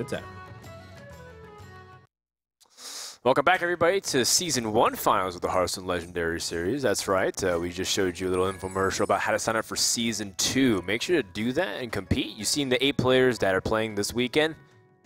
for tap. Welcome back, everybody, to Season 1 Finals of the Hearthstone Legendary Series. That's right. We just showed you a little infomercial about how to sign up for Season 2. Make sure to do that and compete. You've seen the 8 players that are playing this weekend.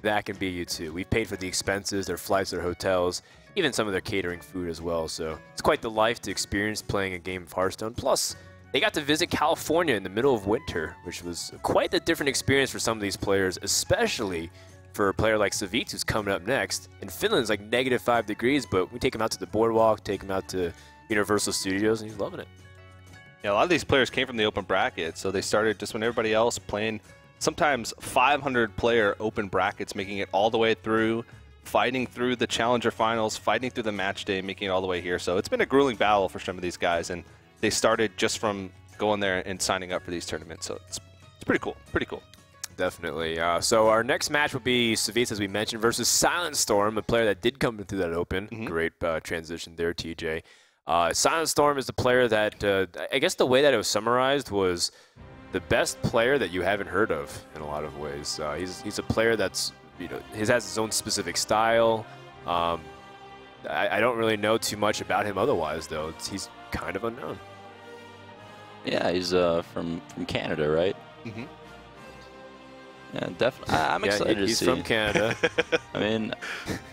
That can be you, too. We've paid for the expenses, their flights, their hotels, even some of their catering food as well. So it's quite the life to experience playing a game of Hearthstone. Plus, they got to visit California in the middle of winter, which was quite a different experience for some of these players, especially for a player like Savjz, who's coming up next. In Finland, it's like -5 degrees, but we take him out to the boardwalk, take him out to Universal Studios, and he's loving it. Yeah, a lot of these players came from the open bracket, so they started just when everybody else playing sometimes 500-player open brackets, making it all the way through, fighting through the Challenger Finals, fighting through the match day, making it all the way here. So it's been a grueling battle for some of these guys, and they started just from going there and signing up for these tournaments. So it's pretty cool, pretty cool. Definitely. So our next match will be Savjz, as we mentioned, versus SilentStorm, a player that did come through that open. Great transition there, TJ. SilentStorm is the player that, I guess the way that it was summarized was the best player that you haven't heard of in a lot of ways. He's a player that's, has his own specific style. I don't really know too much about him otherwise, though. He's kind of unknown. Yeah, he's from Canada, right? Yeah, definitely. I'm excited to see. He's from Canada. I mean,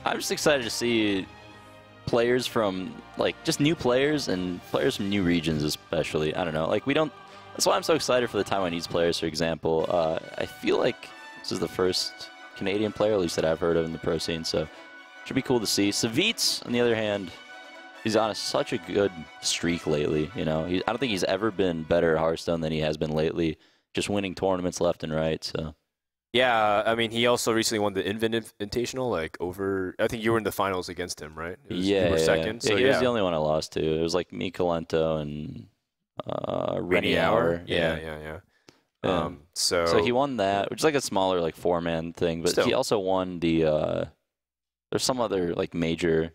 I'm just excited to see players from, like, just new players and players from new regions especially. I don't know. Like, we don't... That's why I'm so excited for the Taiwanese players, for example. I feel like this is the first Canadian player, at least that I've heard of in the pro scene, so it should be cool to see. Savjz, on the other hand, he's on such a good streak lately. I don't think he's ever been better at Hearthstone than he has been lately, just winning tournaments left and right, so... Yeah, I mean, he also recently won the Invitational, I think you were in the finals against him, right? You were second. Yeah, so he was the only one I lost to. It was like me, Colento, and Rennie Hour. Yeah. So he won that, which is like a smaller, like, 4-man thing, but he also won the, there's some other, like, major,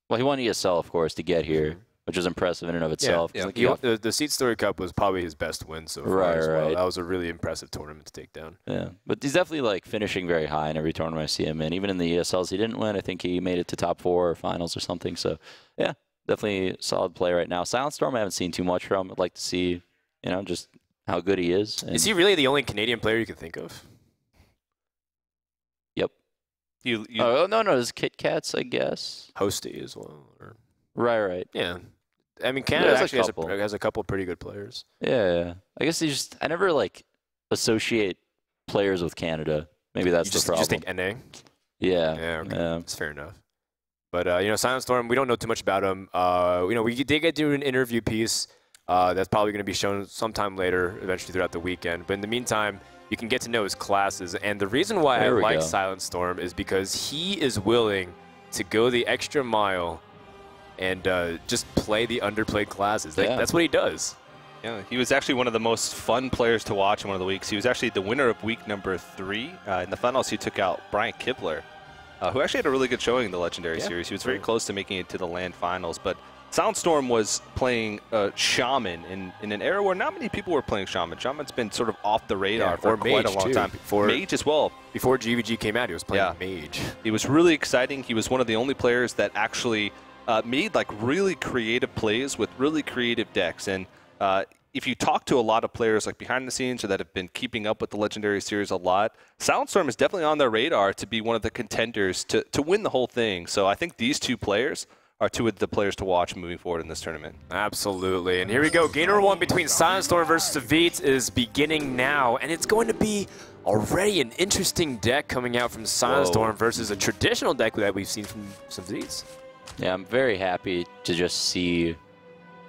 well, he won ESL, of course, to get here, which is impressive in and of itself. Yeah. Like, the Seed Story Cup was probably his best win so far as well. That was a really impressive tournament to take down. Yeah, but he's definitely, like, finishing very high in every tournament I see him in. Even in the ESLs he didn't win, I think he made it to top 4 or finals or something. So, yeah, definitely a solid play right now. SilentStorm I haven't seen too much from. I'd like to see, just how good he is. Is he really the only Canadian player you can think of? Yep. Oh, no, there's Kit Kats, I guess. Hosty as well. Or... Right. Yeah. I mean, Canada actually has a couple pretty good players. Yeah. I guess I never, like, associate players with Canada. Maybe that's the problem. You just think NA? Yeah. Yeah, okay. That's fair enough. But, SilentStorm, we don't know too much about him. We did get to do an interview piece that's probably going to be shown sometime later, eventually throughout the weekend. But in the meantime, you can get to know his classes. And the reason why I like SilentStorm is because he is willing to go the extra mile and just play the underplayed classes. That's what he does. Yeah, he was actually one of the most fun players to watch in one of the weeks. He was actually the winner of week number 3. In the finals, he took out Brian Kibler, who actually had a really good showing in the Legendary Series. He was very close to making it to the LAN finals. But SilentStorm was playing Shaman in an era where not many people were playing Shaman. Shaman's been sort of off the radar for quite a long time. Mage as well. Before GVG came out, he was playing Mage. He was really exciting. He was one of the only players that actually made, like, really creative plays with really creative decks. And if you talk to a lot of players, like, behind the scenes or that have been keeping up with the Legendary Series a lot, SilentStorm is definitely on their radar to be one of the contenders to win the whole thing. So I think these two players are two of the players to watch moving forward in this tournament. Absolutely. And here we go. Game number 1 between SilentStorm versus Savjz is beginning now. And it's going to be already an interesting deck coming out from SilentStorm versus a traditional deck that we've seen from Savjz. Yeah, I'm very happy to just see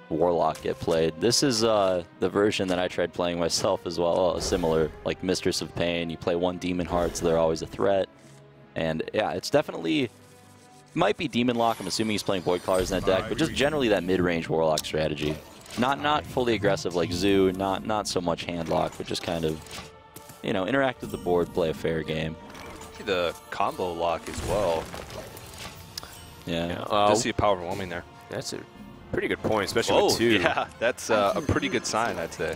Warlock get played. This is the version that I tried playing myself as well, similar, like Mistress of Pain. You play 1 Demon Heart, so they're always a threat. And yeah, it's definitely, might be Demon Lock. I'm assuming he's playing Void Callers in that deck, but just generally that mid-range Warlock strategy. Not fully aggressive like Zoo, not so much hand lock, but just kind of, interact with the board, play a fair game. The combo lock as well. Yeah. Does see a power overwhelming there. That's a pretty good point, especially with 2. Yeah, that's a pretty good sign, I'd say.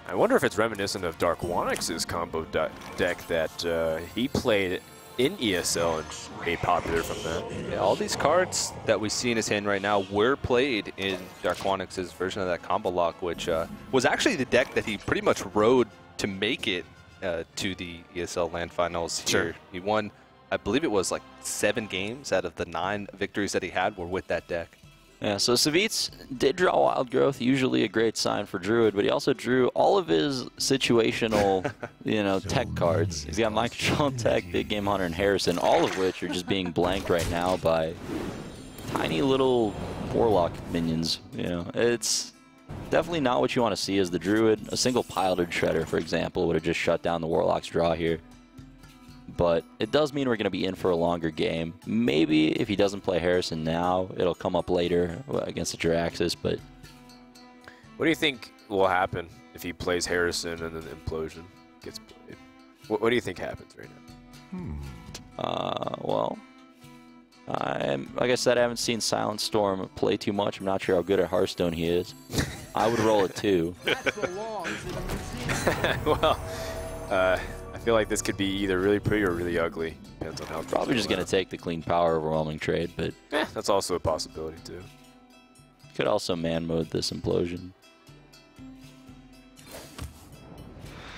I wonder if it's reminiscent of Dark Wannix's combo deck that he played in ESL and made popular from that. Yeah, all these cards that we see in his hand right now were played in Darkwonix's version of that combo lock, which was actually the deck that he pretty much rode to make it to the ESL LAN finals here. Sure. He won, I believe it was like 7 games out of the 9 victories that he had were with that deck. Yeah, so Savjz did draw Wild Growth, usually a great sign for Druid, but he also drew all of his situational, tech cards. He's got Mind Control Tech, Big Game Hunter, and Harrison, all of which are just being blanked right now by tiny little Warlock minions. It's definitely not what you want to see as the Druid. A single piloted Shredder, for example, would have just shut down the Warlock's draw here. But it does mean we're going to be in for a longer game. Maybe if he doesn't play Harrison now, it'll come up later against the Jiraxis, but... What do you think will happen if he plays Harrison and then the Implosion gets played? What do you think happens right now? Well, like I said, I haven't seen SilentStorm play too much. I'm not sure how good at Hearthstone he is. I would roll it too. Well, I feel like this could be either really pretty or really ugly. Depends on how. Probably just going to take the clean power overwhelming trade, but that's also a possibility too. Could also man mode this Implosion.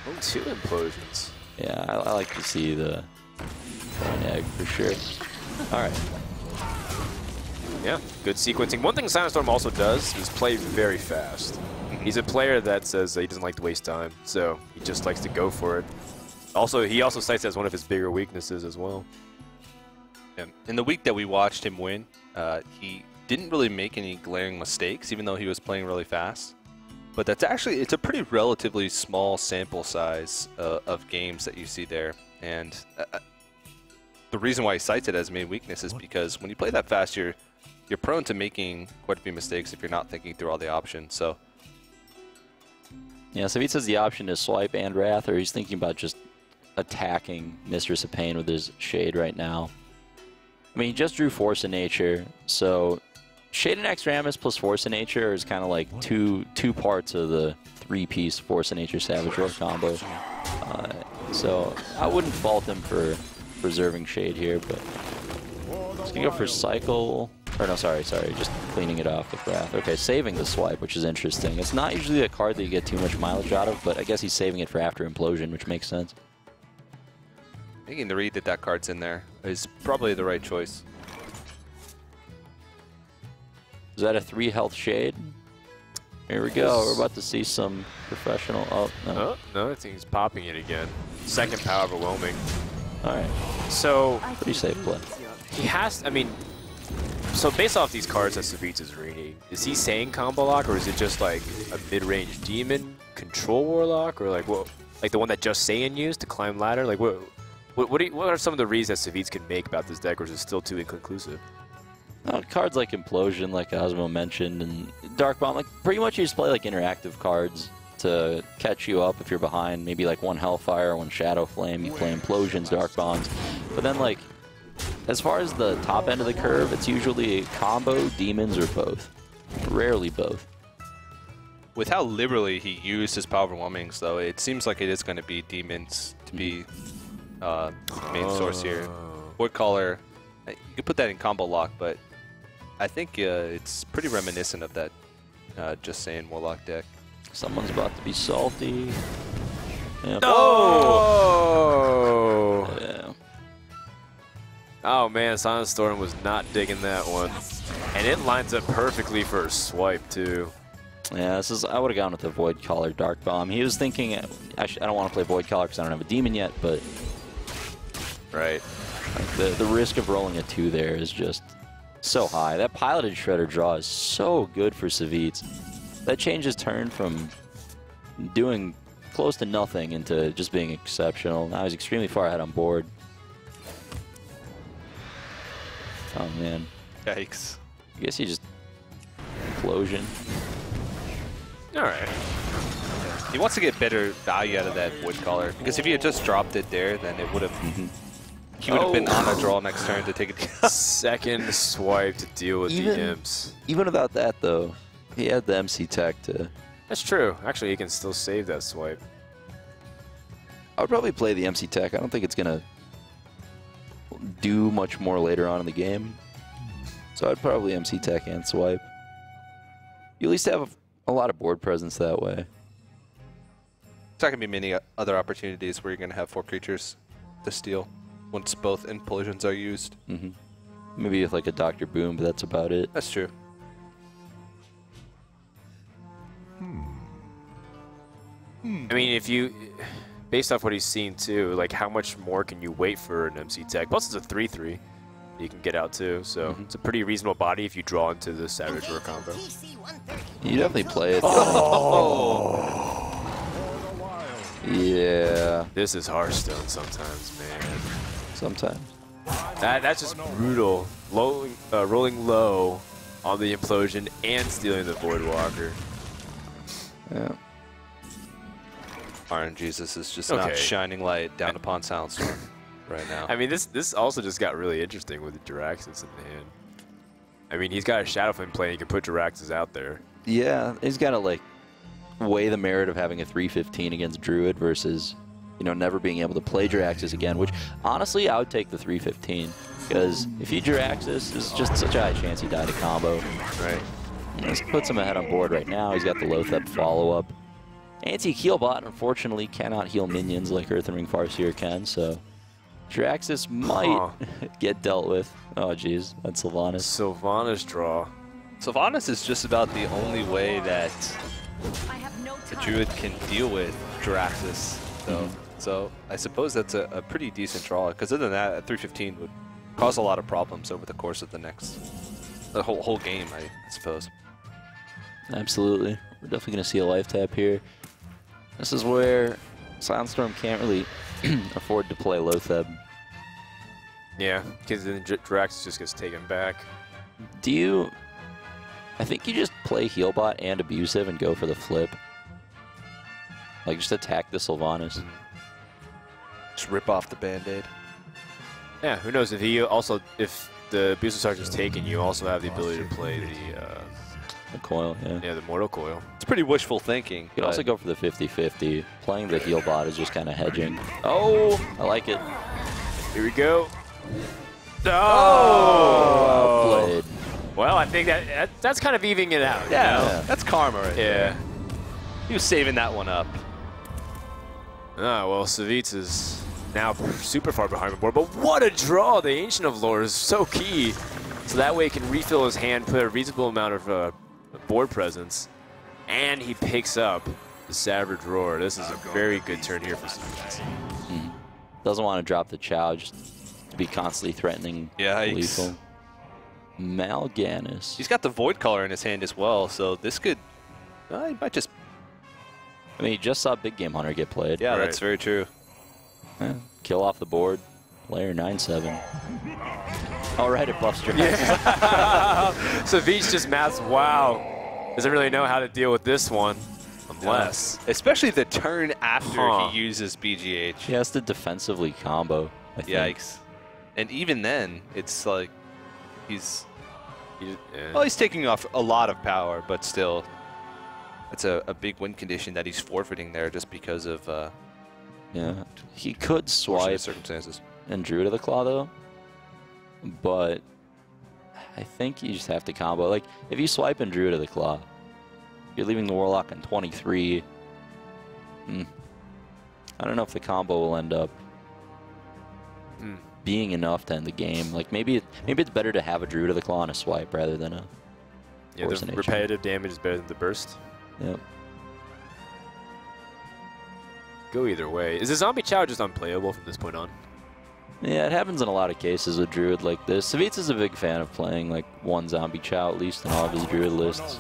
Oh, 2 Implosions. Yeah, I like to see the point egg for sure. All right. Yeah, good sequencing. One thing SilentStorm also does is play very fast. He's a player that says that he doesn't like to waste time, so he just likes to go for it. Also, he also cites it as one of his bigger weaknesses as well. In the week that we watched him win, he didn't really make any glaring mistakes, even though he was playing really fast. But that's actually, it's a pretty relatively small sample size of games that you see there. And the reason why he cites it as main weakness is because when you play that fast, you're prone to making quite a few mistakes if you're not thinking through all the options. So yeah, so if he says the option is swipe and Wrath, or he's thinking about just attacking Mistress of Pain with his Shade right now. I mean, he just drew Force of Nature, so Shade and Extramus plus Force of Nature is kind of like two parts of the 3-piece Force of Nature Savage Roar combo. So I wouldn't fault him for preserving Shade here, but he's gonna go for Cycle. Or no, sorry, just cleaning it off with Wrath. Okay, saving the swipe, which is interesting. It's not usually a card that you get too much mileage out of, but I guess he's saving it for after Implosion, which makes sense. Making the read that that card's in there is probably the right choice. Is that a 3 health Shade? Here we go. We're about to see some professional. Oh, no. Oh, no, I think he's popping it again. Second power overwhelming. All right. So Pretty safe play. he has, I mean, so based off these cards that Savjz is reading, is he saying combo lock, or is it just like a mid-range demon control warlock, or like what, like the one that just Saiyan used to climb ladder? Like what are some of the reads that Savjz can make about this deck, or is it still too inconclusive? Cards like Implosion, like Osmo mentioned, and Dark Bomb, like pretty much you just play like interactive cards to catch you up if you're behind. Maybe like 1 Hellfire, 1 Shadow Flame. You play Implosions, Dark Bombs, but then like as far as the top end of the curve, it's usually a combo, demons, or both. Rarely both. With how liberally he used his power overwhelmings, though, it seems like it is going to be demons to be main source here. Voidcaller, you could put that in combo lock, but I think it's pretty reminiscent of that Just Saying Warlock deck. Someone's about to be salty. Yep. Oh! Yeah. Oh man, SilentStorm was not digging that one. And it lines up perfectly for a swipe too. Yeah, this is. I would have gone with the Voidcaller Dark Bomb. He was thinking, I don't want to play Voidcaller because I don't have a demon yet, but Right. like the risk of rolling a 2 there is just so high. That piloted Shredder draw is so good for Savjz. That changes turn from doing close to nothing into just being exceptional. Now he's extremely far ahead on board. Oh man. Yikes. I guess he just Implosion. Alright. He wants to get better value out of that Voidcaller, because if he had just dropped it there, then it would have... He would have been on a draw next turn to take it. Second swipe to deal with the imps. Even without that though, he had the MC tech to... That's true. Actually, he can still save that swipe. I would probably play the MC tech. I don't think it's gonna do much more later on in the game. So I'd probably MC Tech and swipe. You at least have a lot of board presence that way. There's not going to be many other opportunities where you're going to have 4 creatures to steal once both implosions are used. Mm-hmm. Maybe with like a Dr. Boom, but that's about it. That's true. I mean, if you, based off what he's seen too, like how much more can you wait for an MC Tech? Plus, it's a 3/3 you can get out too, so it's a pretty reasonable body if you draw into the Savjz Roar combo. You definitely play it. Yeah. This is Hearthstone sometimes, man. Sometimes. That's just brutal. Rolling low on the implosion and stealing the Voidwalker. Yeah. RNGesus is just not shining light down upon SilentStorm right now. I mean, this also just got really interesting with Jiraxis in the hand. I mean, he's got a Shadow Flame play. He can put Jiraxis out there. Yeah, he's got to like weigh the merit of having a 315 against Druid versus, you know, never being able to play Jiraxis again, which honestly I would take the 315 because if you Jiraxis, there's just such a high chance he died a combo. Right. This puts him ahead on board right now. He's got the Lothep follow-up. Anti-heal bot, unfortunately, cannot heal minions like Earthenring Farseer can, so Jiraxis might get dealt with. Oh, jeez, that's Sylvanas. Sylvanas draw. Sylvanas is just about the only way that the Druid can deal with Jiraxis. So I suppose that's a pretty decent draw, because other than that, a 315 would cause a lot of problems over the course of the whole game, I suppose. Absolutely. We're definitely going to see a life tap here. This is where SilentStorm can't really afford to play Lotheb. Yeah, because then Jiraxis just gets taken back. Do you... I think you just play Healbot and Abusive and go for the flip. Like, just attack the Sylvanas. Just rip off the Band-Aid. Yeah, who knows? If the Abusive Charge is taken, you also have the ability to play the coil, yeah, the Mortal Coil. It's pretty wishful thinking. You could also go for the 50-50. Playing the heal bot is just kind of hedging. Oh, I like it. Here we go. Oh! Outplayed. Well, I think that's kind of evening it out. Yeah, you know? that's karma right there. He was saving that one up. Well, Savjz is now super far behind the board, but what a draw! The Ancient of Lore is so key. So that way he can refill his hand, put a reasonable amount of board presence, and he picks up the Savjz Roar. This is a very good turn here for Savjz. Doesn't want to drop the Chow, just to be constantly threatening lethal. Mal'Ganis. He's got the Void Color in his hand as well, so this could... he might just... I mean, he just saw Big Game Hunter get played. Yeah, that's very true. Yeah. Kill off the board. Player 9-7. All right, it buffs Jiraxis. Yeah. Savjz just maths, wow. Doesn't really know how to deal with this one. Unless. Especially the turn after he uses BGH. He has to defensively combo, I think. Yikes. And even then, it's like he's taking off a lot of power, but still, it's a big win condition that he's forfeiting there just because of yeah. He could swipe circumstances. And Druid of the Claw, though. But I think you just have to combo. Like, if you swipe in Druid of the Claw, you're leaving the Warlock on 23. I don't know if the combo will end up being enough to end the game. Like, maybe it's better to have a Druid of the Claw on a swipe rather than a the repetitive damage is better than the burst. Yep. Go either way. Is the Zombie Chow just unplayable from this point on? Yeah, it happens in a lot of cases with Druid like this. Savjz is a big fan of playing like one Zombie Chow at least in all of his Druid lists.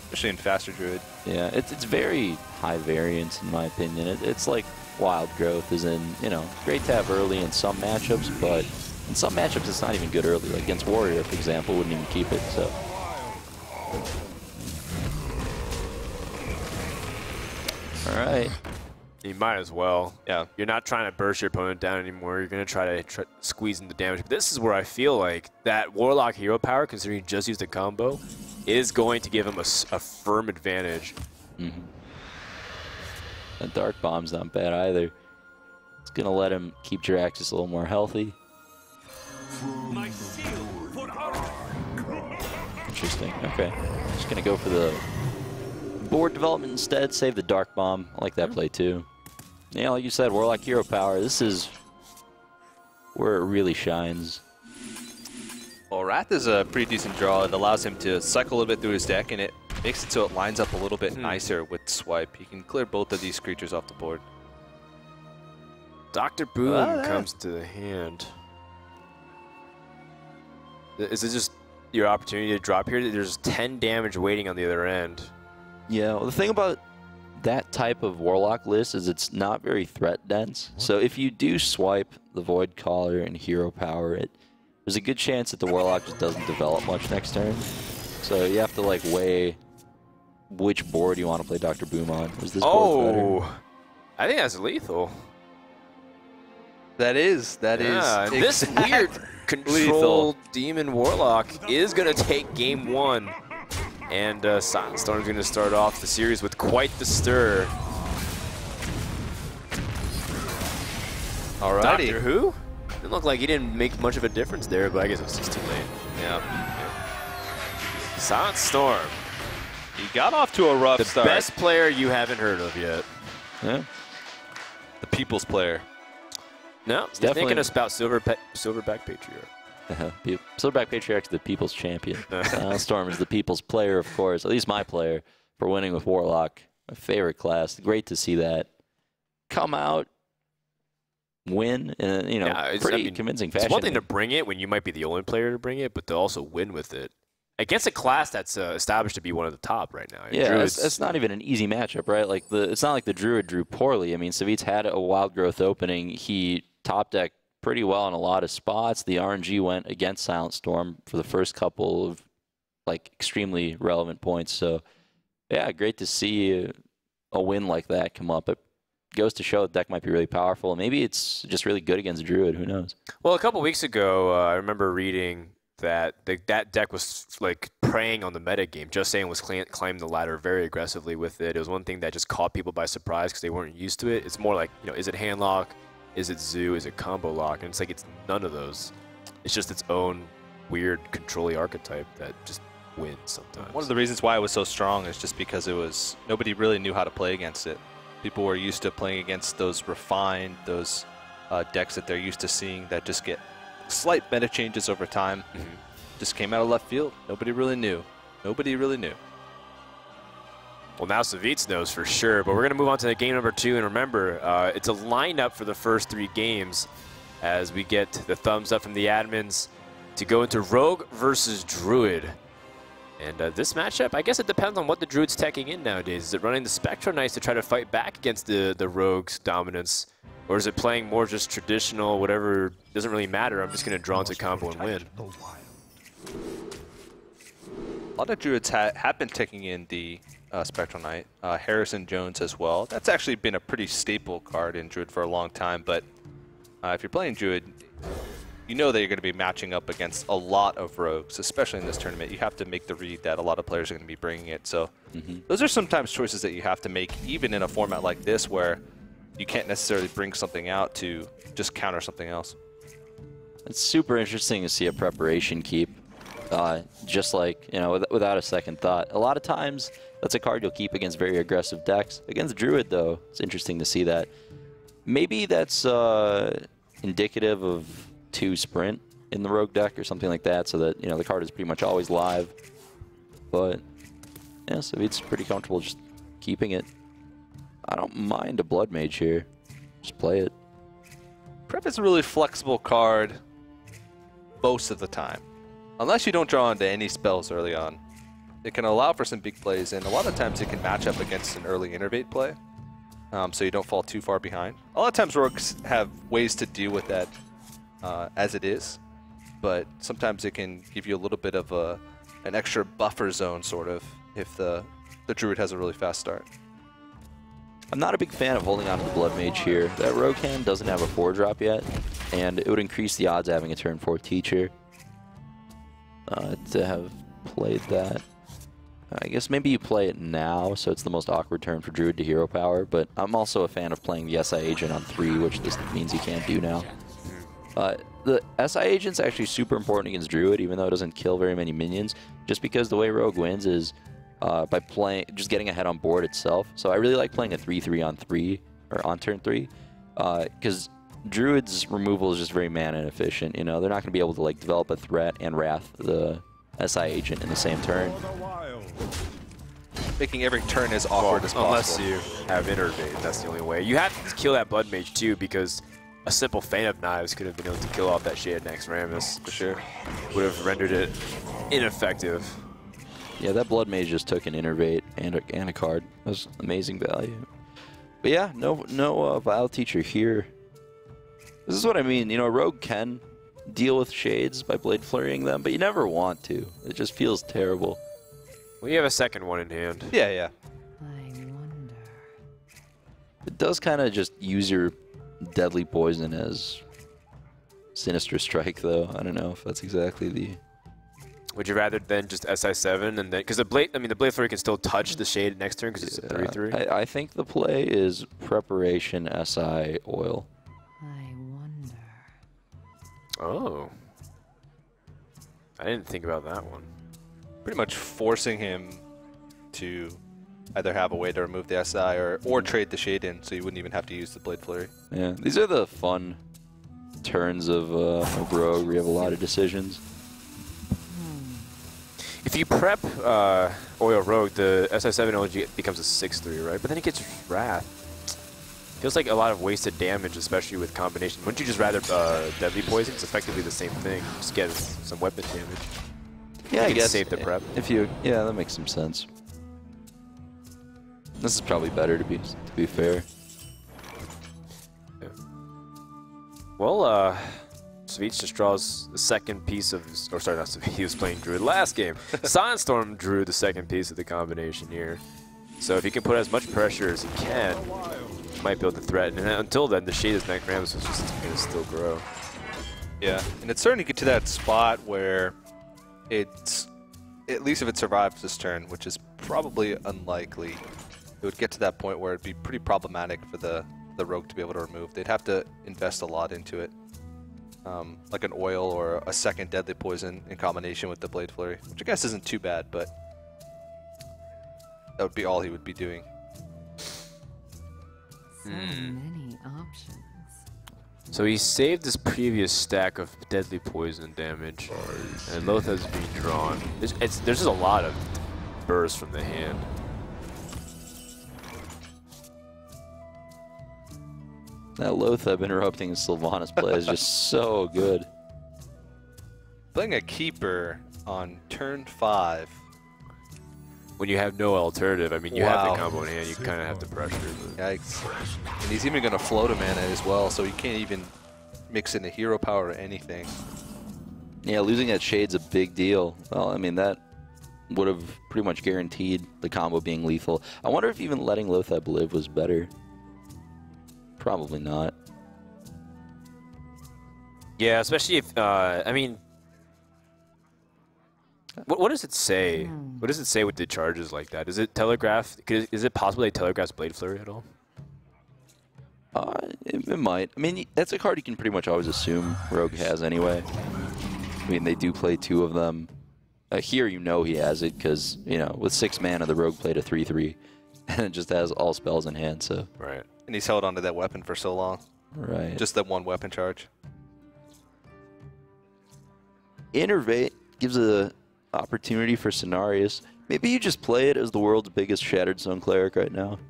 Especially in faster Druid. Yeah, it's very high variance in my opinion. It's like wild growth, as in, you know, great to have early in some matchups, but in some matchups it's not even good early. Like against Warrior, for example, wouldn't even keep it. So. All right. You might as well. Yeah. You're not trying to burst your opponent down anymore. You're going to try to squeeze into damage. But this is where I feel like that Warlock hero power, considering he just used a combo, is going to give him a firm advantage. That Dark Bomb's not bad either. It's going to let him keep Jiraxis a little more healthy. Interesting. Okay. Just going to go for the board development instead. Save the Dark Bomb. I like that play too. Yeah, like you said, Warlock hero power. This is where it really shines. Well, Wrath is a pretty decent draw. It allows him to cycle a little bit through his deck, and it makes it so it lines up a little bit nicer with Swipe. He can clear both of these creatures off the board. Dr. Boom comes to the hand. Is it just your opportunity to drop here? There's 10 damage waiting on the other end. Yeah, well, the thing about that type of Warlock list is it's not very threat dense. So if you do swipe the Void Caller and hero power it, there's a good chance that the Warlock just doesn't develop much next turn. So you have to like weigh which board you want to play Dr. Boom on. Is this board better? I think that's lethal. That is. Yeah, this weird control demon Warlock is going to take game 1. And SilentStorm is going to start off the series with quite the stir. Alrighty. Doctor Who? Didn't look like he didn't make much of a difference there, but I guess it was just too late. Yeah. SilentStorm. He got off to a rough start. The best player you haven't heard of yet. Yeah. The people's player. No, he's thinking about Silverback Patriarch. Silverback Patriarch is the people's champion. SilentStorm is the people's player, of course. At least my player for winning with Warlock. My favorite class. Great to see that come out, win, in pretty convincing fashion. It's one thing to bring it when you might be the only player to bring it, but to also win with it against a class that's established to be one of the top right now. Yeah, it's not even an easy matchup, right? Like it's not like the Druid drew poorly. I mean, Savjz had a wild growth opening. He top decked pretty well in a lot of spots. The RNG went against SilentStorm for the first couple of like extremely relevant points. So yeah, great to see a win like that come up. It goes to show the deck might be really powerful. Maybe it's just really good against Druid. Who knows? Well, a couple weeks ago, I remember reading that that deck was like preying on the meta game. Just Saying was climbing the ladder very aggressively with it. It was one thing that just caught people by surprise because they weren't used to it. It's more like, is it hand lock? Is it zoo? Is it combo lock? And it's like it's none of those. It's just its own weird control-y archetype that just wins sometimes. One of the reasons why it was so strong is just because nobody really knew how to play against it. People were used to playing against those refined, those decks that they're used to seeing that just get slight meta changes over time. Just came out of left field. Nobody really knew. Nobody really knew. Well, now Savjz knows for sure, but we're going to move on to game number 2. And remember, it's a lineup for the first 3 games as we get the thumbs up from the admins to go into Rogue versus Druid. And this matchup, I guess it depends on what the Druid's teching in nowadays. Is it running the Spectral Knights to try to fight back against the Rogue's dominance? Or is it playing more just traditional, whatever, doesn't really matter, I'm just going to draw into combo and win? A lot of Druids have been taking in the Spectral Knight. Harrison Jones as well. That's actually been a pretty staple card in Druid for a long time, but if you're playing Druid, you know that you're going to be matching up against a lot of rogues, especially in this tournament. You have to make the read that a lot of players are going to be bringing it. So those are sometimes choices that you have to make, even in a format like this where you can't necessarily bring something out to just counter something else. It's super interesting to see a preparation keep, just like, without a second thought. A lot of times, that's a card you'll keep against very aggressive decks. Against Druid, though, it's interesting to see that. Maybe that's indicative of 2 sprint in the Rogue deck or something like that, so that, the card is pretty much always live. But, yeah, so it's pretty comfortable just keeping it. I don't mind a Blood Mage here. Just play it. Prep is a really flexible card most of the time. Unless you don't draw into any spells early on. It can allow for some big plays, and a lot of times it can match up against an early innervate play, so you don't fall too far behind. A lot of times rogues have ways to deal with that as it is, but sometimes it can give you a little bit of an extra buffer zone, sort of, if the Druid has a really fast start. I'm not a big fan of holding on to the Blood Mage here. That Rogue hand doesn't have a 4-drop yet, and it would increase the odds of having a turn 4 teacher to have played that. I guess maybe you play it now, so it's the most awkward turn for Druid to hero power, but I'm also a fan of playing the SI agent on 3, which this means you can't do now. The SI agent's actually super important against Druid, even though it doesn't kill very many minions, just because the way Rogue wins is by just getting ahead on board itself. So I really like playing a 3-3 on 3, or on turn 3, because Druid's removal is just very mana inefficient. You know, they're not going to be able to like develop a threat and Wrath the SI agent in the same turn. Making every turn as awkward as possible. Unless you have Innervate, that's the only way. You have to kill that Blood Mage too, because a simple Feint of Knives could have been able to kill off that Shaded Naxxramas. For sure. Would have rendered it ineffective. Yeah, that Blood Mage just took an Innervate and a card. That was amazing value. But yeah, no Vile Teacher here. This is what I mean. You know, Rogue can deal with Shades by Blade Flurrying them, but you never want to. It just feels terrible. Well, you have a second one in hand. Yeah, yeah. I wonder. It does kind of just use your Deadly Poison as Sinister Strike, though. I don't know if that's exactly the... Would you rather than just SI7 and then... Because the Blade Flurry can still touch the Shade next turn because it's a 3-3? I think the play is Preparation SI Oil. I wonder. Oh. I didn't think about that one. Pretty much forcing him to either have a way to remove the SI or trade the Shade in, so you wouldn't even have to use the Blade Flurry. Yeah, these are the fun turns of Rogue where you have a lot of decisions. If you prep Oil Rogue, the SI7 only becomes a 6-3, right? But then it gets Wrath. Feels like a lot of wasted damage, especially with combination. Wouldn't you just rather Deadly Poison? It's effectively the same thing. Just get some weapon damage. Yeah, I guess. Save the prep. Yeah, that makes some sense. This is probably better to be fair. Yeah. Well, Savjz just draws the second piece of his, or sorry, not Savjz, he was playing Druid last game. SilentStorm drew the second piece of the combination here. So if he can put as much pressure as he can, he might be able to threaten. And until then, the Shaded Naxxramas was just going to still grow. Yeah, and it's starting to get to that spot where it's, at least if it survives this turn, which is probably unlikely, it would get to that point where it'd be pretty problematic for the Rogue to be able to remove. They'd have to invest a lot into it. Like an Oil or a second Deadly Poison in combination with the Blade Flurry, which I guess isn't too bad, but that would be all he would be doing. So many options. So he saved his previous stack of Deadly Poison damage, and Loth's being drawn. There's just a lot of bursts from the hand. That Lothab interrupting Sylvanas play is just so good. Playing a Keeper on turn 5. When you have no alternative, I mean, you have the combo in hand, you kind of have to pressure. Yikes. And he's even going to float a mana as well, so he can't even mix in a hero power or anything. Yeah, losing that Shade's a big deal. Well, I mean, that would have pretty much guaranteed the combo being lethal. I wonder if even letting Lothab live was better. Probably not. Yeah, especially if, I mean, what does it say? What does it say with the charges like that? Is it telegraph? Is it possible they telegraphs Blade Flurry at all? It might. I mean, that's a card you can pretty much always assume Rogue has anyway. I mean, they do play 2 of them. Here, you know he has it because, you know, with 6 mana, the Rogue played a 3-3. And it just has all spells in hand, so. Right. And he's held onto that weapon for so long. Right. Just that one weapon charge. Innervate gives a opportunity for Cenarius. Maybe you just play it as the world's biggest Shattered Zone cleric right now.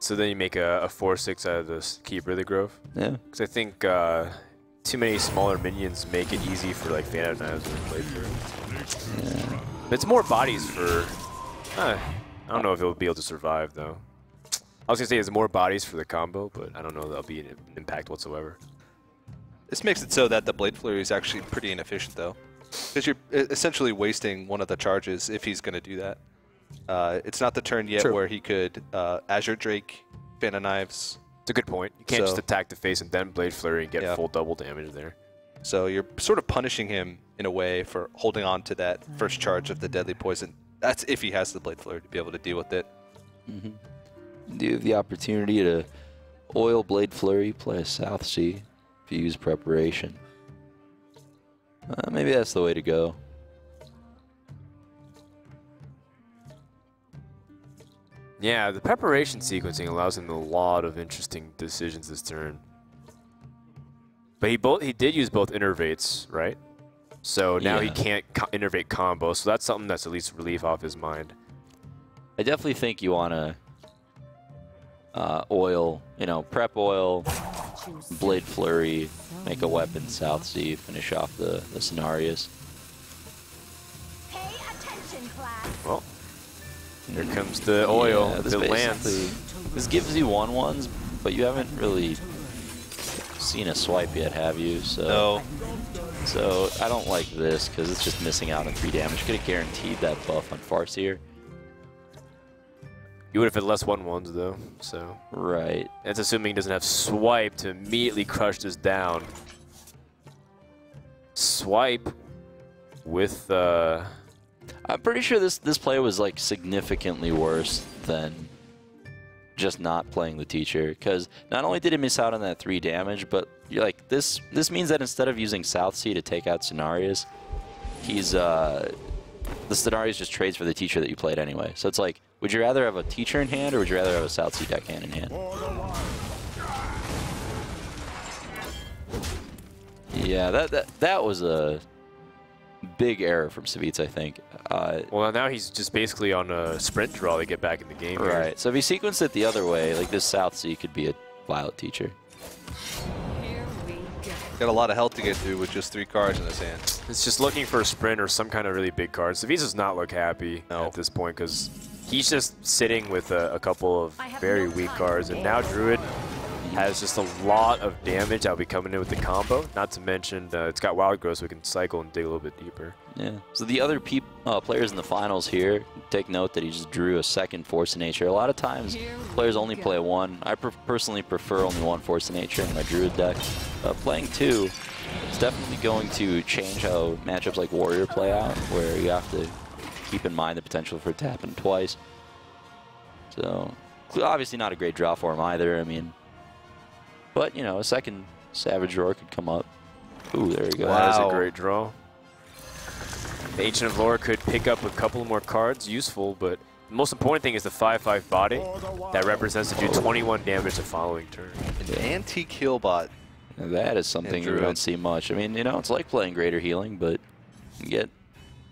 So then you make a 4/6 out of this Keeper of the Grove? Yeah. Because I think too many smaller minions make it easy for like Phantom Knives to play through. Yeah. But it's more bodies for... I don't know if it'll be able to survive, though. I was going to say it's more bodies for the combo, but I don't know if that'll be an impact whatsoever. This makes it so that the Blade Flurry is actually pretty inefficient, though. Because you're essentially wasting one of the charges if he's going to do that. It's not the turn yet where he could Azure Drake, Phantom Knives. It's a good point. You can't just attack the face and then Blade Flurry and get full double damage there. So you're sort of punishing him in a way for holding on to that first charge of the deadly poison. That's if he has the Blade Flurry to be able to deal with it. Do you have the opportunity to oil Blade Flurry, play a Savjz if you use preparation? Maybe that's the way to go. Yeah, the preparation sequencing allows him a lot of interesting decisions this turn. But he did use both innervates, right? So now he can't innervate combo, so that's something that's at least relief off his mind. I definitely think you want to oil, prep oil, Blade Flurry, make a weapon, Savjz, finish off the scenarios. Pay attention, class. Well, here comes the oil. Yeah, If it lands. This gives you 1/1s, but you haven't really seen a swipe yet, have you? So, No. So I don't like this because it's just missing out on 3 damage. Could have guaranteed that buff on Farseer. You would have had less 1/1s though, so. Right. That's assuming he doesn't have swipe to immediately crush this down. Swipe with I'm pretty sure this play was like significantly worse than just not playing the teacher, because not only did he miss out on that 3 damage, but you're like this means that instead of using Savjz to take out scenarios, he's the scenarios just trades for the teacher that you played anyway. So it's like, would you rather have a teacher in hand or would you rather have a Savjz deck hand in hand? Yeah, that was a big error from Savjz, I think. well, now he's just basically on a sprint draw to get back in the game. Here. Right. So if he sequenced it the other way, like this Savjz could be a Violet teacher. Got a lot of health to get through with just 3 cards in his hand. It's just looking for a sprint or some kind of really big card. Savjz does not look happy at this point because he's just sitting with a couple of very weak cards. And now Druid has just a lot of damage that will be coming in with the combo. Not to mention it's got Wild Growth, so we can cycle and dig a little bit deeper. Yeah. So the other players in the finals here, take note that he just drew a second Force of Nature. A lot of times, players only play 1. I personally prefer only 1 Force of Nature in my Druid deck. Playing 2 is definitely going to change how matchups like Warrior play out, where you have to keep in mind the potential for it to happen twice. So, obviously not a great draw for him either. I mean, but, a second Savage Roar could come up. Ooh, there we go. Wow. That is a great draw. The Ancient of Lore could pick up a couple more cards, useful, but the most important thing is the 5/5 body that represents to do 21 damage the following turn. An antique heal bot. Now that is something you don't see much. I mean, it's like playing Greater Healing, but you get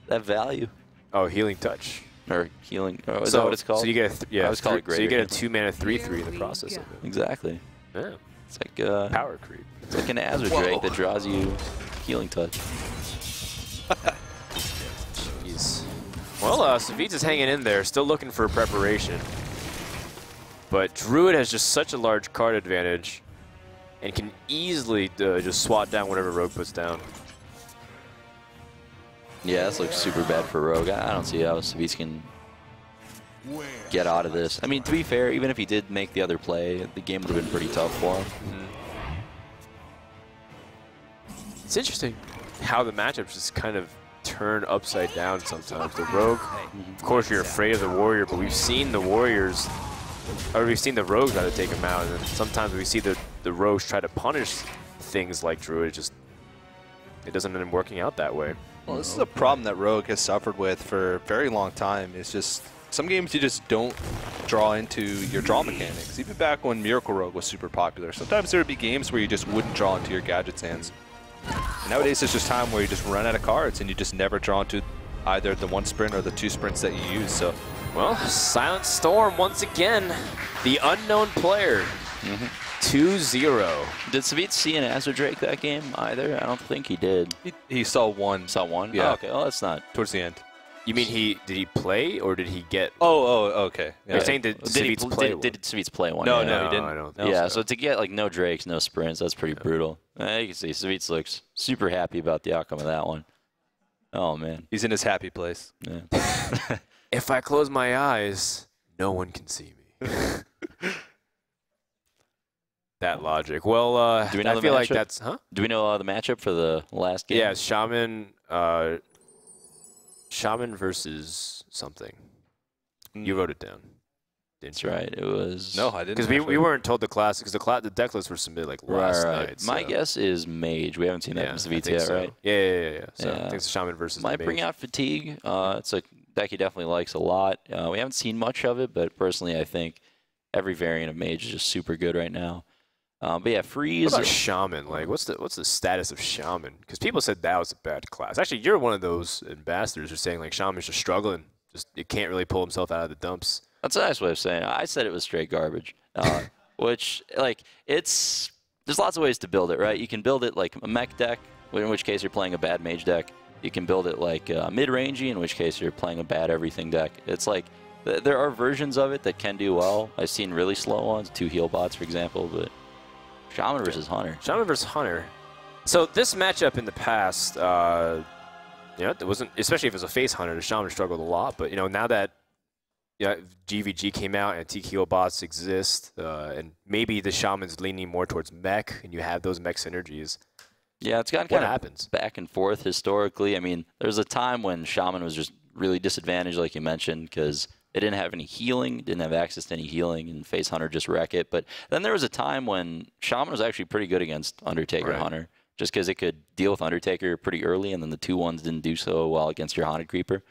that value. Oh, Healing Touch. Or Healing. Oh, is that what it's called? So you get I always call it Greater So you get a Healing. 2-mana 3/3 in the process of it. Exactly. Yeah. It's like Power creep. It's like an Azure Drake that draws you Healing Touch. Jeez. Well, Savjz is hanging in there, still looking for preparation. But Druid has just such a large card advantage and can easily just swat down whatever Rogue puts down. Yeah, this looks super bad for Rogue. I don't see how Savjz can get out of this. I mean, to be fair, even if he did make the other play, the game would have been pretty tough for him. It's interesting how the matchups just kind of turn upside down sometimes. The Rogue, of course, you're afraid of the Warrior, but we've seen the Warriors, or we've seen the Rogues try to take him out, and then sometimes we see the Rogues try to punish things like Druid. It doesn't end up working out that way. Well, this is a problem that Rogue has suffered with for a very long time. It's just some games you just don't draw into your draw mechanics. Even back when Miracle Rogue was super popular, sometimes there would be games where you just wouldn't draw into your gadget's hands. And nowadays, it's just time where you just run out of cards and you just never draw into either the 1 sprint or the 2 sprints that you use. So, well, SilentStorm once again, the unknown player. 2-0. Did Savjz see an Azure Drake that game either? I don't think he did. he saw 1. Saw 1? Yeah. Oh, okay. Well, that's not. Towards the end. You mean did he play or did he get? Oh, okay. You're saying did Savjz play? Did Savjz play 1? No, yeah. no, he didn't. I don't. Yeah, so to get like no Drakes, no sprints, that's pretty brutal. You can see Savjz looks super happy about the outcome of that one. Oh, man. He's in his happy place. Yeah. If I close my eyes, no one can see me. that logic. Well, Do we know I the feel like matchup? that's Do we know the matchup for the last game? Yeah, Shaman versus something. You wrote it down. Didn't That's you? right. It was. No, I didn't. Because we weren't told the class because the deck lists were submitted like last night. My so. guess is Mage. We haven't seen that Yeah, in I Savjz think yet, so. right? Yeah. So I Yeah. think it's Shaman versus Might the bring Mage. out Fatigue. It's a deck he definitely likes a lot. We haven't seen much of it, but personally, I think every variant of Mage is just super good right now. But yeah, Freeze. What about Shaman? Like, what's the status of Shaman? Because people said that was a bad class. Actually, you're one of those ambassadors who are saying like Shaman's just struggling. Just it can't really pull himself out of the dumps. That's a nice way of saying it. I said it was straight garbage, which, like, there's lots of ways to build it, right? You can build it like a mech deck, in which case you're playing a bad mage deck. You can build it like mid-rangey, in which case you're playing a bad everything deck. It's like, there are versions of it that can do well. I've seen really slow ones, 2 heal bots, for example, but Shaman versus Hunter. Shaman versus Hunter. So this matchup in the past, it wasn't, especially if it was a face Hunter, the Shaman struggled a lot. But, now that GVG came out and TKO bots exist, and maybe the Shaman's leaning more towards mech, and you have those mech synergies. Yeah, it's gotten What kind happens? of back and forth historically. I mean, there was a time when Shaman was just really disadvantaged, like you mentioned, because it didn't have any healing, didn't have access to any healing, and face Hunter just wreck it. But then there was a time when Shaman was actually pretty good against Undertaker Hunter, just because it could deal with Undertaker pretty early, and then the 2-1s didn't do so well against your Haunted Creeper.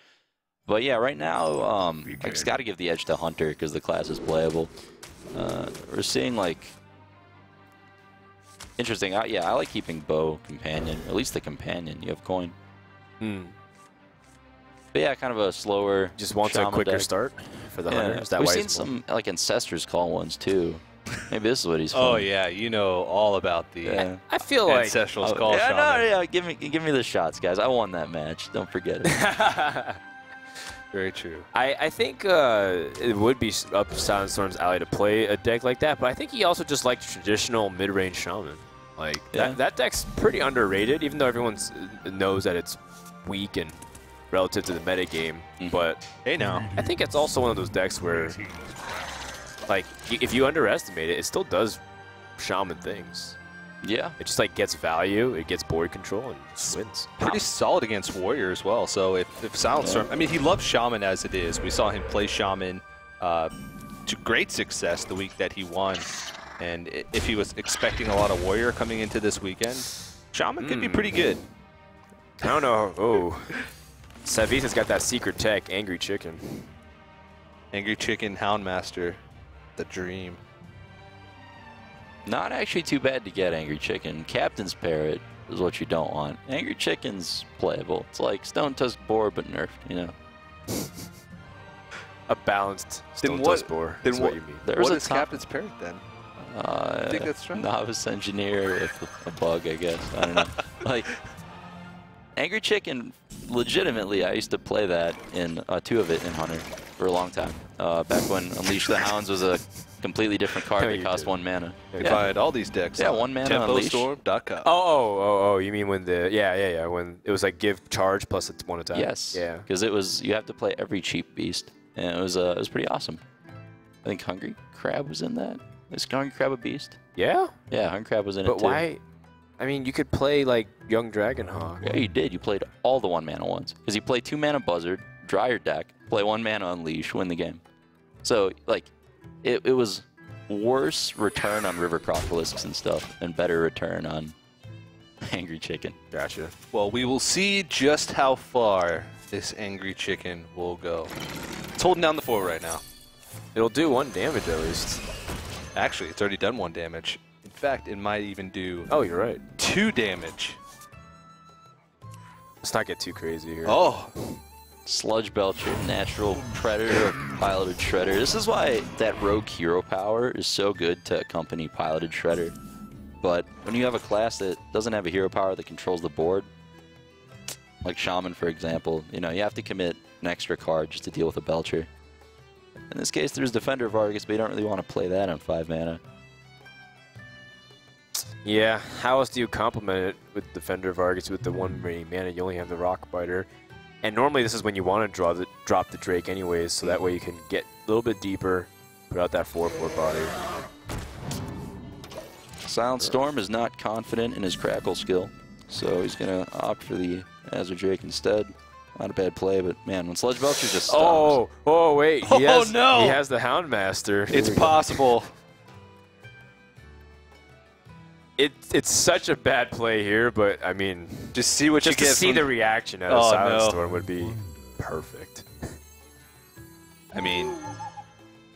But yeah, right now, I just got to give the edge to Hunter because the class is playable. We're seeing like interesting. Yeah, I like keeping Bow Companion, at least the Companion. You have Coin. But yeah, kind of a slower. Just wants Shaman a quicker deck. start for the Hunter. Is that We've why seen he's some like Ancestors call ones too. Maybe this is what he's. Oh from. yeah, you know all about the Yeah. I feel like Ancestrals call Yeah, Shaman. no, yeah. Give me the shots, guys. I won that match. Don't forget it. Very true. I think it would be up SilentStorm's alley to play a deck like that, but I think he also just liked traditional mid-range Shaman. Like, that deck's pretty underrated, even though everyone knows that it's weak and relative to the meta game. But Hey now. I think it's also one of those decks where, like, if you underestimate it, it still does Shaman things. Yeah. It just, like, gets value, it gets board control, and just wins. Pretty solid against Warrior as well. So if SilentStorm, I mean, he loves Shaman as it is. We saw him play Shaman to great success the week that he won. And if he was expecting a lot of Warrior coming into this weekend, Shaman could be pretty good. I don't know. Oh. Savjz has got that secret tech, Angry Chicken. Angry Chicken, Houndmaster, the dream. Not actually too bad to get Angry Chicken. Captain's Parrot is what you don't want. Angry Chicken's playable. It's like Stone Tusk Boar, but nerfed, you know. A balanced Then Stone what- Tusk Boar then is what- what you mean. There was What a is time- Captain's Parrot then? I think that's right. Novice Engineer with a bug, I guess. I don't know. Like, Angry Chicken, legitimately, I used to play that in 2 of it in Hunter for a long time. Back when Unleash the Hounds was a completely different card No, that you cost did. 1 mana. You can find all these decks Yeah, on 1 mana Unleash. TempoStorm.com. Oh, you mean when the, yeah, when it was like give charge plus it's 1 attack? Yes. Yeah. Because it was, you have to play every cheap beast. And it was pretty awesome. I think Hungry Crab was in that. Is Hungry Crab a beast? Yeah? Yeah, Hungry Crab was in it But too. why? I mean, you could play like Young Dragonhawk. Yeah, you did. You played all the 1 mana ones. Because you play 2 mana Buzzard, dry your deck, play 1 mana Unleash, win the game. So, like, it was worse return on River Crocolisk and stuff, and better return on Angry Chicken. Gotcha. Well, we will see just how far this Angry Chicken will go. It's holding down the fort right now. It'll do 1 damage at least. Actually, it's already done 1 damage. In fact, it might even do Oh, you're right. 2 damage. Let's not get too crazy here. Oh, Sludge Belcher, Natural Predator, Piloted Shredder. This is why that Rogue Hero power is so good to accompany Piloted Shredder. But when you have a class that doesn't have a hero power that controls the board, like Shaman, for example, you know, you have to commit an extra card just to deal with a Belcher. In this case, there's Defender of Argus, but you don't really want to play that on 5 mana. Yeah, how else do you complement it with Defender of Argus with the 1 remaining mana? You only have the Rockbiter. And normally this is when you want to drop the Drake anyways, so that way you can get a little bit deeper, put out that 4/4 body. SilentStorm is not confident in his crackle skill, so he's going to opt for the Azure Drake instead. Not a bad play, but man, when Sludge Belcher just stops. Oh, wait. Oh, He has, no. He has the Houndmaster. It's possible. It's such a bad play here, but I mean, Just see what just you to get. see from the reaction out of Oh, SilentStorm no. would be perfect. I mean,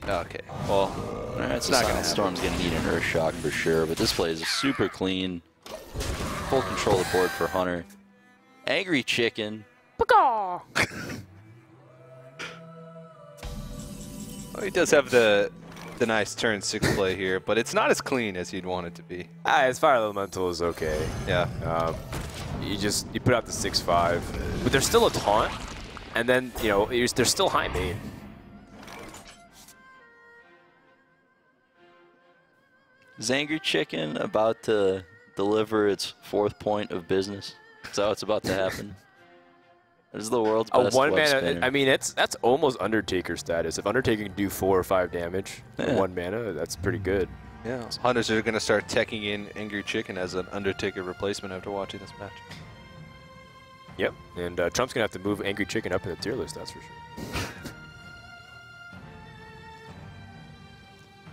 okay. Well, All right, so not gonna SilentStorm's going to need an Earth Shock for sure, but this play is super clean. Full control of the board for Hunter. Angry Chicken. oh, he does have the nice turn 6 play here, but it's not as clean as you'd want it to be. His Fire Elemental is okay. Yeah. You put out the 6-5, but there's still a taunt, and then there's still high main. Is Angry Chicken about to deliver its 4th point of business? Is that what's about to happen? This is the world's A best one web mana. spinner. I mean, that's almost Undertaker status. If Undertaker can do 4 or 5 damage for Yeah. 1 mana, that's pretty good. Yeah. Hunters are going to start teching in Angry Chicken as an Undertaker replacement after watching this match. Yep. And Trump's gonna have to move Angry Chicken up in the tier list. That's for sure.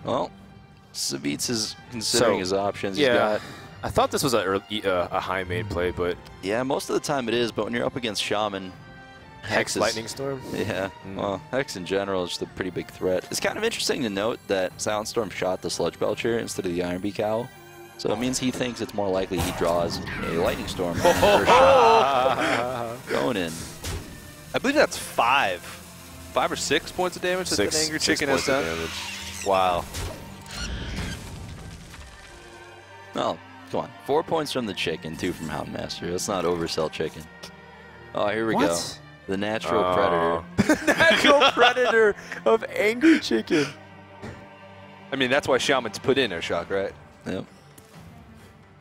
Well, Savjz is considering his options. He's Yeah. got, I thought this was a high main play, but yeah, most of the time it is, but when you're up against Shaman, Hex is- Lightning Storm. Yeah, well, Hex in general is just a pretty big threat. It's kind of interesting to note that SilentStorm shot the Sludge Belcher instead of the Iron Beak Owl. So it means he thinks it's more likely he draws a Lightning Storm than a Earth Shock. Going in. I believe that's 5 or 6 points of damage that the Angry Chicken has done. Wow. Oh, come on. 4 points from the chicken, 2 from Houndmaster. Let's not oversell chicken. Oh, here we go. The natural predator. Natural predator of Angry Chicken. I mean, that's why Shaman's put in Air Shock, right? Yep.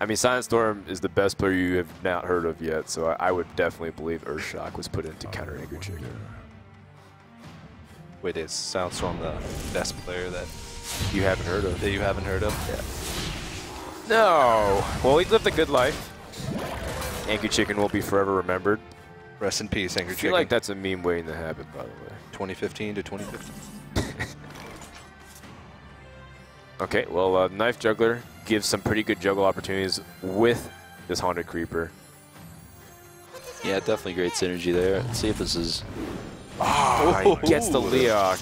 I mean, SilentStorm is the best player you have not heard of yet, so I would definitely believe Earthshock was put in to counter Angry Chicken. Wait, is SilentStorm the best player that You haven't heard of? you haven't heard of? Yeah. No. Well, he lived a good life. Angry Chicken will be forever remembered. Rest in peace, Angry I feel Chicken. like that's a meme waiting to happen, by the way. 2015 to 2015. Okay, well, Knife Juggler gives some pretty good juggle opportunities with this Haunted Creeper. Yeah, definitely great synergy there. Let's see if this is... Oh, he gets the Leok.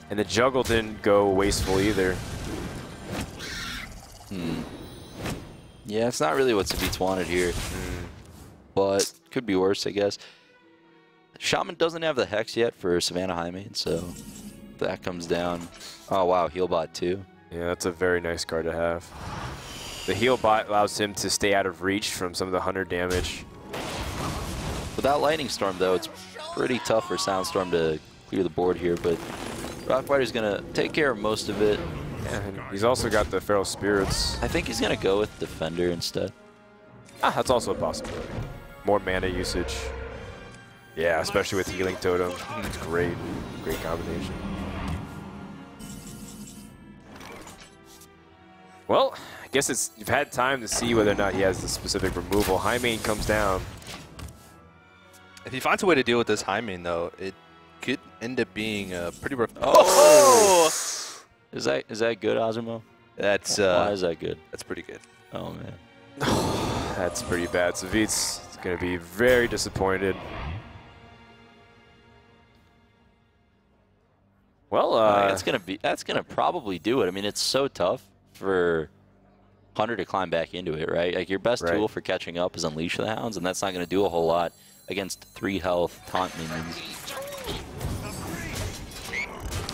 And the juggle didn't go wasteful either. Yeah, it's not really what Savjz wanted here. But could be worse, I guess. Shaman doesn't have the Hex yet for Savannah Highmane, so that comes down. Oh, wow, Healbot too. Yeah, that's a very nice card to have. The heal bot allows him to stay out of reach from some of the Hunter damage. Without Lightning Storm, though, it's pretty tough for SilentStorm to clear the board here, but Rockfighter's going to take care of most of it. Yeah, and he's also got the Feral Spirits. I think he's going to go with Defender instead. Ah, that's also a possibility. More mana usage. Yeah, especially with Healing Totem. It's great. Great combination. Well, I guess you've had time to see whether or not he has the specific removal. Highmane comes down. If he finds a way to deal with this Highmane, though, it could end up being a pretty rough. Oh! Is that good, Azumo? That's Why is that good? that's pretty good. Oh, man. That's pretty bad. Savjz is going to be very disappointed. Well, that's gonna probably do it. I mean, it's so tough for Hunter to climb back into it, right? Like your best tool for catching up is Unleash the Hounds, and that's not gonna do a whole lot against 3 health taunt minions.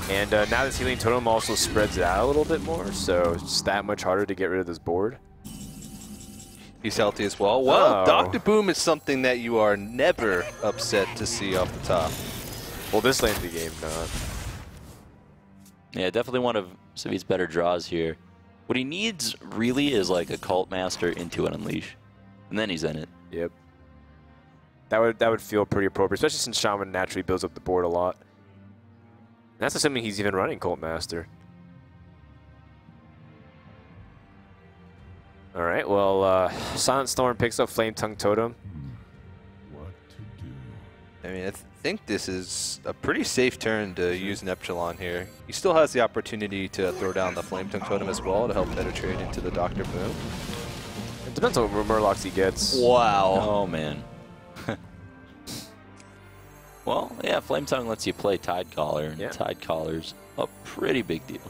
And now this Healing Totem also spreads it out a little bit more, so it's just that much harder to get rid of this board. He's healthy as well. Well, Oh. Dr. Boom is something that you are never upset to see off the top. Well, this lane of the game, not. Yeah, definitely one of Savjz's better draws here. What he needs really is like a Cult Master into an Unleash, and then he's in it. Yep. That would feel pretty appropriate, especially since Shaman naturally builds up the board a lot. And that's assuming he's even running Cult Master. All right, well, SilentStorm picks up Flame Tongue Totem. I mean, I think this is a pretty safe turn to use an Epsilon here. He still has the opportunity to throw down the Flame Tongue Totem as well to help penetrate into the Dr. Boom. It depends on what Murlocs he gets. Wow. Oh, man. Well, yeah, Flame Tongue lets you play Tide Collar, and Tide Collar's a pretty big deal.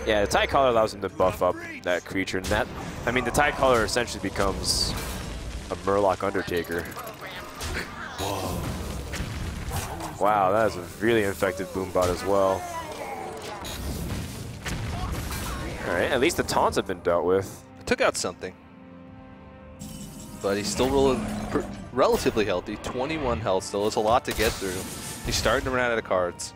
Yeah, the Tide Collar allows him to buff up that creature, and that, I mean, the Tide Collar essentially becomes a Murloc Undertaker. Whoa. Wow, that is a really effective Boombot as well. All right, at least the taunts have been dealt with. Took out something. But he's still relatively healthy. 21 health still. It's a lot to get through. He's starting to run out of cards.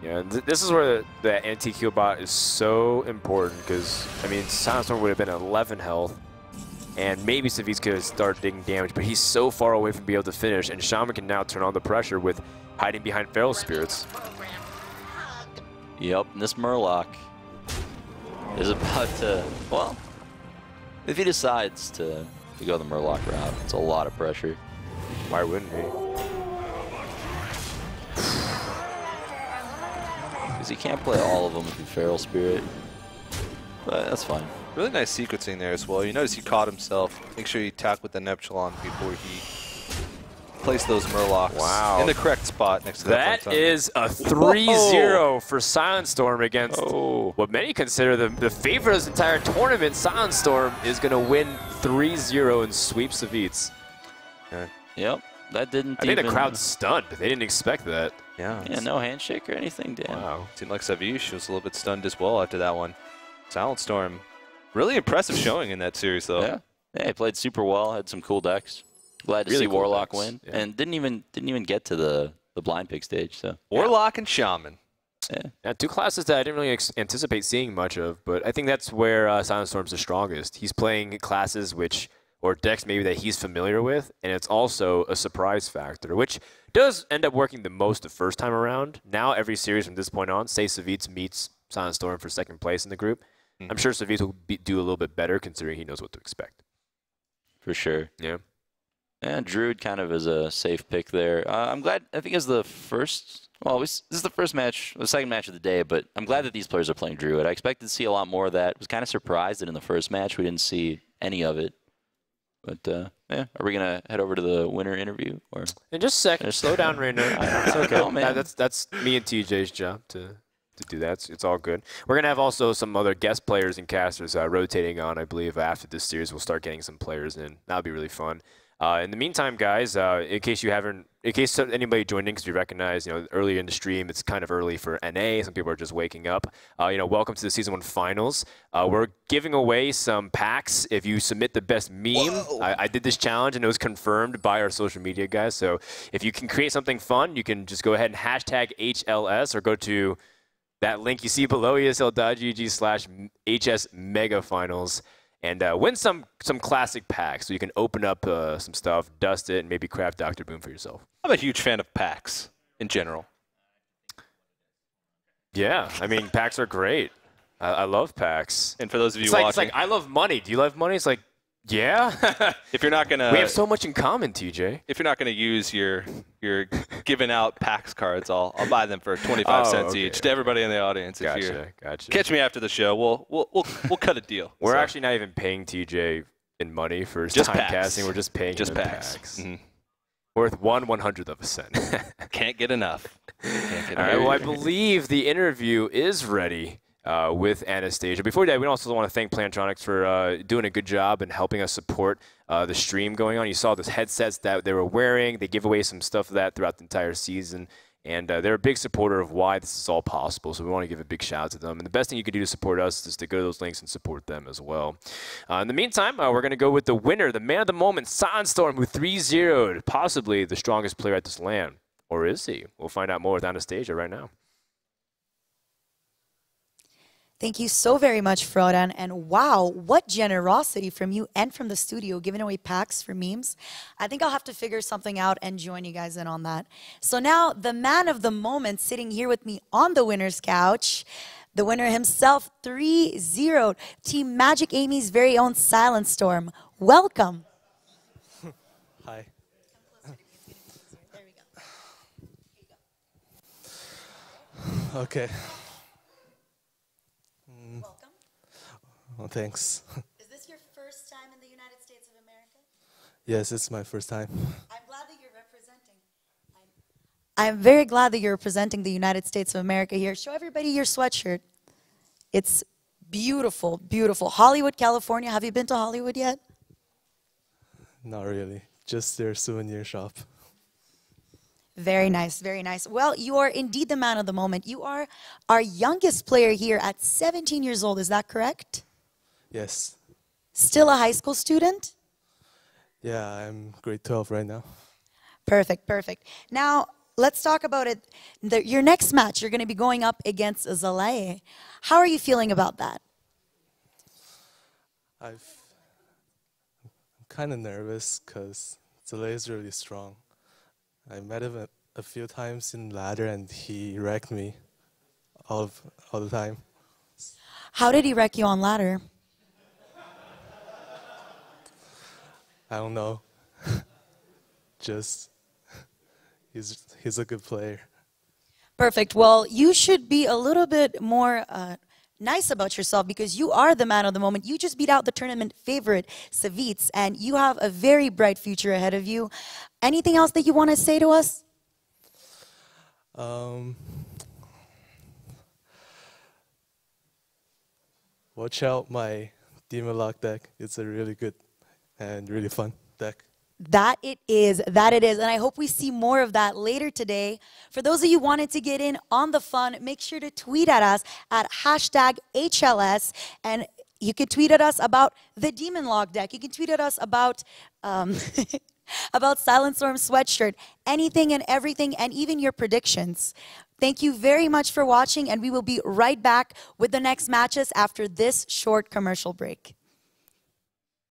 Yeah, this is where the anti-Q bot is so important because, I mean, SilentStorm would have been 11 health. And maybe Savjz could start digging damage, but he's so far away from being able to finish, and Shaman can now turn on the pressure with hiding behind Feral Spirits. Yep, and this Murloc is about to, well, if he decides to go the Murloc route, it's a lot of pressure. Why wouldn't he? Because he can't play all of them with the Feral Spirit, but that's fine. Really nice sequencing there as well. You notice he caught himself. Make sure you attack with the Epsilon before he placed those Murlocs in the correct spot next to that. That is a 3-0 for SilentStorm against what many consider the favorite of this entire tournament. SilentStorm is going to win 3-0 and sweep Savjz. Yep, that didn't I think the crowd's stunned. They didn't expect that. Yeah, no handshake or anything, damn. Wow. Seemed like Savjz was a little bit stunned as well after that one. SilentStorm, really impressive showing in that series, though. Yeah, he played super well, had some cool decks. Glad to see cool Warlock decks. win, and didn't even get to the blind pick stage. So Warlock and Shaman. Yeah, two classes that I didn't really anticipate seeing much of, but I think that's where SilentStorm's the strongest. He's playing classes or decks maybe that he's familiar with, and it's also a surprise factor, which does end up working the most the first time around. Now every series from this point on, say Savjz meets SilentStorm for second place in the group, I'm sure Savjz will do a little bit better considering he knows what to expect. For sure. Yeah. And Druid kind of is a safe pick there. I'm glad, I think as the first, well, this is the first match, the second match of the day, but I'm glad that these players are playing Druid. I expected to see a lot more of that. Was kind of surprised that in the first match we didn't see any of it. But, yeah, are we going to head over to the winner interview? Or In just a second, slow down right now. It's okay. Oh, man. That's me and TJ's job to do that. It's all good. We're going to have also some other guest players and casters rotating on, I believe, after this series. We'll start getting some players in. That'll be really fun. In the meantime, guys, in case anybody joined in because we recognize, earlier in the stream, it's kind of early for NA. Some people are just waking up. Welcome to the Season 1 Finals. We're giving away some packs if you submit the best meme. I did this challenge, and it was confirmed by our social media guys. So if you can create something fun, you can just go ahead and hashtag HLS or go to that link you see below, esl.gg/HS Mega Finals. And win some classic packs so you can open up some stuff, dust it, and maybe craft Dr. Boom for yourself. I'm a huge fan of packs in general. Yeah, I mean, packs are great. I love packs. And for those of you watching, it's like I love money. Do you love money? It's like, yeah. If you're not gonna, we have so much in common, TJ. If you're not gonna use your giving out packs cards, I'll buy them for 25 cents each to everybody in the audience. Gotcha. Catch me after the show. We'll cut a deal. We're actually not even paying TJ in money for his time casting. We're just paying him in packs. Worth 1/100th of a cent. Can't get enough. All right. Well, I believe the interview is ready. With Anastasia. Before that, we also want to thank Plantronics for doing a good job and helping us support the stream going on. You saw those headsets that they were wearing. They give away some stuff of that throughout the entire season. And they're a big supporter of why this is all possible. So we want to give a big shout out to them. And the best thing you can do to support us is to go to those links and support them as well. In the meantime, we're going to go with the winner, the man of the moment, SilentStorm, who 3-0'd possibly the strongest player at this LAN. Or is he? We'll find out more with Anastasia right now. Thank you so very much, Frodan. And wow, what generosity from you and from the studio, giving away packs for memes. I think I'll have to figure something out and join you guys in on that. So now, the man of the moment sitting here with me on the winner's couch, The winner himself, 3-0. Team Magic Amy's very own SilentStorm. Welcome. Hi. Okay. Welcome. Well, thanks. Is this your first time in the United States of America? Yes, it's my first time. I'm glad that you're representing. I'm very glad that you're representing the United States of America here. Show everybody your sweatshirt. It's beautiful, beautiful. Hollywood, California. Have you been to Hollywood yet? Not really. Just their souvenir shop. Very nice, very nice. Well, you are indeed the man of the moment. You are our youngest player here at 17 years old. Is that correct? Yes. Still a high school student? Yeah, I'm grade 12 right now. Perfect, perfect. Now, let's talk about it. Your next match, you're going to be going up against Zalae. How are you feeling about that? I'm kind of nervous because Zalae is really strong. I met him a few times in ladder and he wrecked me all the time. How did he wreck you on ladder? I don't know. Just he's a good player. Perfect. Well, you should be a little bit more nice about yourself because you are the man of the moment. You just beat out the tournament favorite, Savjz, and you have a very bright future ahead of you. Anything else that you want to say to us? Watch out my Demon Lock deck. It's a really good and really fun deck. That it is, that it is. And I hope we see more of that later today. For those of you who wanted to get in on the fun, make sure to tweet at us at #HLS. And you can tweet at us about the Demon Log deck. You can tweet at us about about SilentStorm sweatshirt, anything and everything, and even your predictions. Thank you very much for watching, and we will be right back with the next matches after this short commercial break.